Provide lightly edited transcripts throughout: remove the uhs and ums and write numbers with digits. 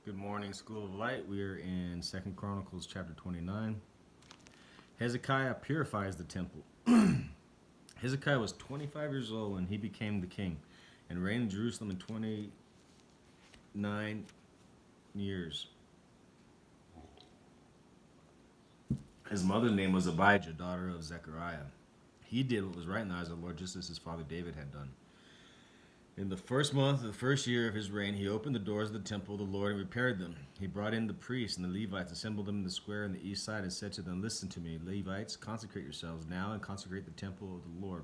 Good morning, School of Light. We are in 2nd Chronicles chapter 29. Hezekiah purifies the temple. Hezekiah was 25 years old when he became the king and reigned in Jerusalem in 29 years. His mother's name was Abijah, daughter of Zechariah. He did what was right in the eyes of the Lord, just as his father David had done. In the first month of the first year of his reign, he opened the doors of the temple of the Lord and repaired them. He brought in the priests and the Levites, assembled them in the square on the east side, and said to them, "Listen to me, Levites, consecrate yourselves now and consecrate the temple of the Lord,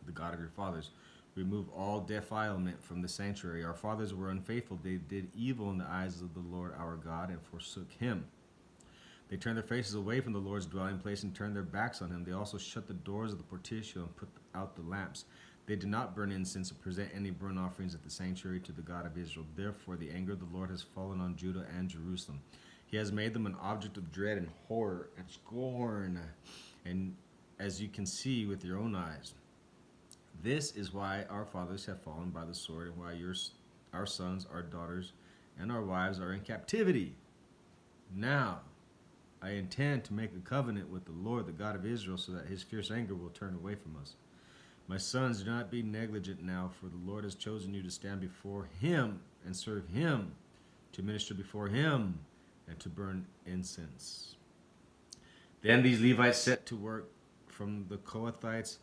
the God of your fathers. Remove all defilement from the sanctuary. Our fathers were unfaithful. They did evil in the eyes of the Lord our God and forsook him. They turned their faces away from the Lord's dwelling place and turned their backs on him. They also shut the doors of the portico and put out the lamps. They did not burn incense or present any burnt offerings at the sanctuary to the God of Israel. Therefore, the anger of the Lord has fallen on Judah and Jerusalem. He has made them an object of dread and horror and scorn, and as you can see with your own eyes. This is why our fathers have fallen by the sword, and why our sons, our daughters, and our wives are in captivity. Now, I intend to make a covenant with the Lord, the God of Israel, so that his fierce anger will turn away from us. My sons, do not be negligent now, for the Lord has chosen you to stand before him and serve him, to minister before him, and to burn incense." Then these Levites set to work from the Kohathites,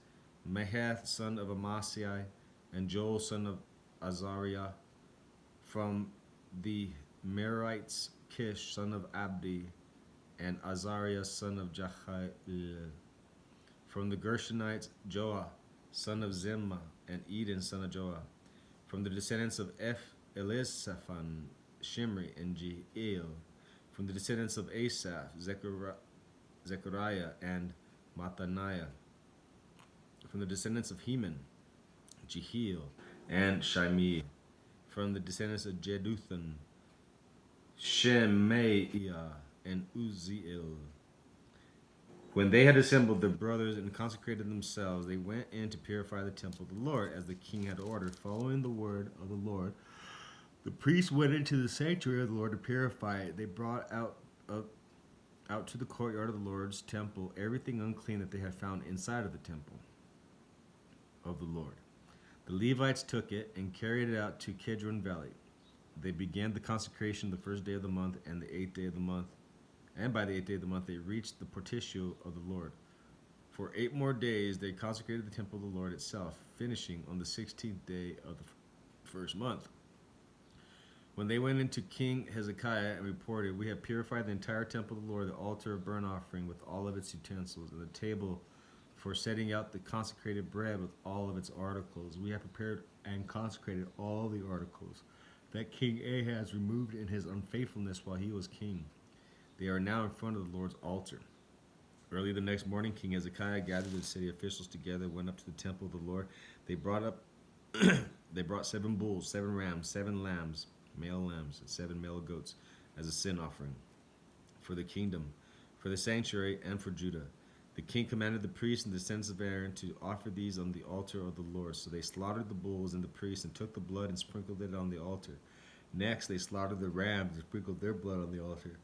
Mahath, son of Amasai, and Joel, son of Azariah. From the Merites, Kish, son of Abdi, and Azariah, son of Jehiel. From the Gershonites, Joah, son of Zimmah, and Eden, son of Joah. From the descendants of Elisaphan, Shimri, and Jehiel. From the descendants of Asaph, Zechariah, and Mattaniah. From the descendants of Heman, Jehiel, and Shimei. From the descendants of Jeduthun, Shemaiah, and Uzziel. When they had assembled their brothers and consecrated themselves, they went in to purify the temple of the Lord, as the king had ordered, following the word of the Lord. The priests went into the sanctuary of the Lord to purify it. They brought out to the courtyard of the Lord's temple everything unclean that they had found inside of the temple of the Lord. The Levites took it and carried it out to Kidron Valley. They began the consecration the first day of the month and the 8th day of the month. And by the 8th day of the month, they reached the portico of the Lord. For 8 more days, they consecrated the temple of the Lord itself, finishing on the 16th day of the first month. When they went into King Hezekiah and reported, "We have purified the entire temple of the Lord, the altar of burnt offering with all of its utensils, and the table for setting out the consecrated bread with all of its articles. We have prepared and consecrated all the articles that King Ahaz removed in his unfaithfulness while he was king. They are now in front of the Lord's altar." Early the next morning, King Hezekiah gathered the city officials together, went up to the temple of the Lord. They brought 7 bulls, 7 rams, 7 lambs, male lambs, and 7 male goats as a sin offering for the kingdom, for the sanctuary, and for Judah. The king commanded the priests and the descendants of Aaron to offer these on the altar of the Lord. So they slaughtered the bulls and the priests and took the blood and sprinkled it on the altar. Next, they slaughtered the rams and sprinkled their blood on the altar.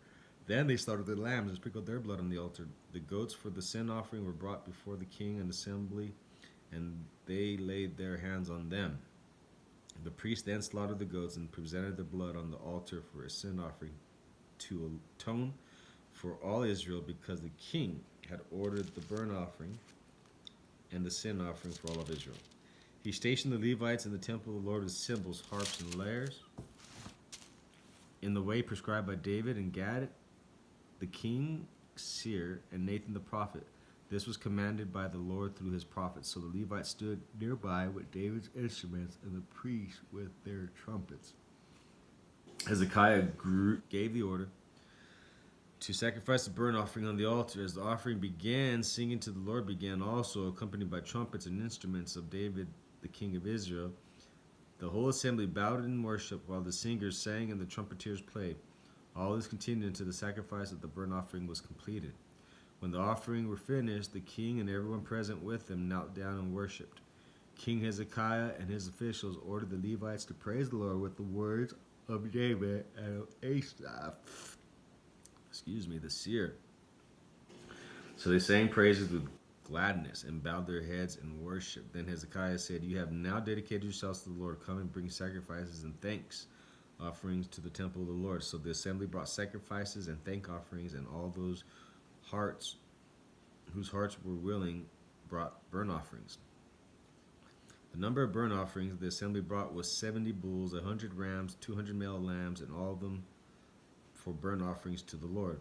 Then they slaughtered the lambs and sprinkled their blood on the altar. The goats for the sin offering were brought before the king and assembly, and they laid their hands on them. The priest then slaughtered the goats and presented their blood on the altar for a sin offering to atone for all Israel, because the king had ordered the burnt offering and the sin offering for all of Israel. He stationed the Levites in the temple of the Lord with cymbals, harps, and lyres, in the way prescribed by David and Gad, the king, seer, and Nathan the prophet. This was commanded by the Lord through his prophets. So the Levites stood nearby with David's instruments and the priests with their trumpets. Hezekiah gave the order to sacrifice the burnt offering on the altar. As the offering began, singing to the Lord began also, accompanied by trumpets and instruments of David, the king of Israel. The whole assembly bowed in worship while the singers sang and the trumpeters played. All this continued until the sacrifice of the burnt offering was completed. When the offering were finished, the king and everyone present with him knelt down and worshipped. King Hezekiah and his officials ordered the Levites to praise the Lord with the words of David and of Asaph, excuse me, the seer. So they sang praises with gladness and bowed their heads in worship. Then Hezekiah said, "You have now dedicated yourselves to the Lord. Come and bring sacrifices and thanks offerings to the temple of the Lord." So the assembly brought sacrifices and thank offerings, and all those hearts whose hearts were willing brought burnt offerings. The number of burnt offerings the assembly brought was 70 bulls, 100 rams, 200 male lambs, and all of them for burnt offerings to the Lord.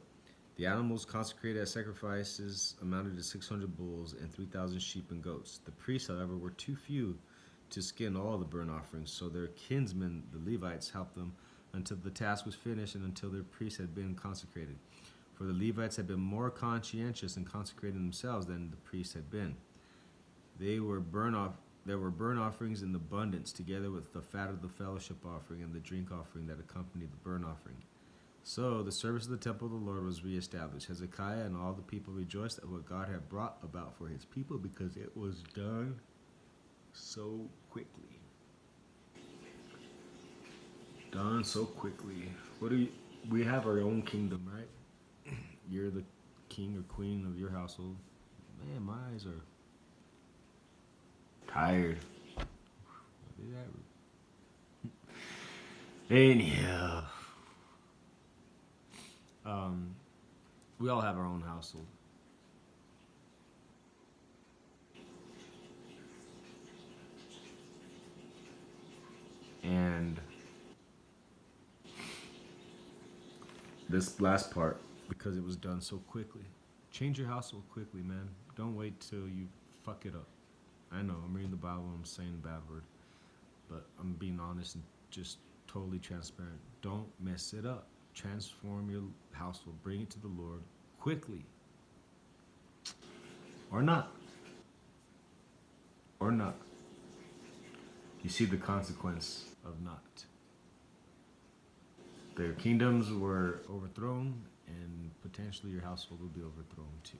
The animals consecrated as sacrifices amounted to 600 bulls and 3,000 sheep and goats. The priests, however, were too few to skin all the burnt offerings, so their kinsmen, the Levites, helped them until the task was finished and until their priests had been consecrated. For the Levites had been more conscientious and consecrated themselves than the priests had been. There were burnt offerings in abundance, together with the fat of the fellowship offering and the drink offering that accompanied the burnt offering. So the service of the temple of the Lord was reestablished. Hezekiah and all the people rejoiced at what God had brought about for his people, because it was done so quickly. Done so quickly. We have our own kingdom, right? You're the king or queen of your household. Man, my eyes are tired. Anyhow, we all have our own household. And this last part, because it was done so quickly. Change your household quickly, man. Don't wait till you fuck it up. I know, I'm reading the Bible, I'm saying a bad word, but I'm being honest and just totally transparent. Don't mess it up. Transform your household. Bring it to the Lord quickly. Or not. Or not. You see the consequence of not. Their kingdoms were overthrown, and potentially your household will be overthrown too.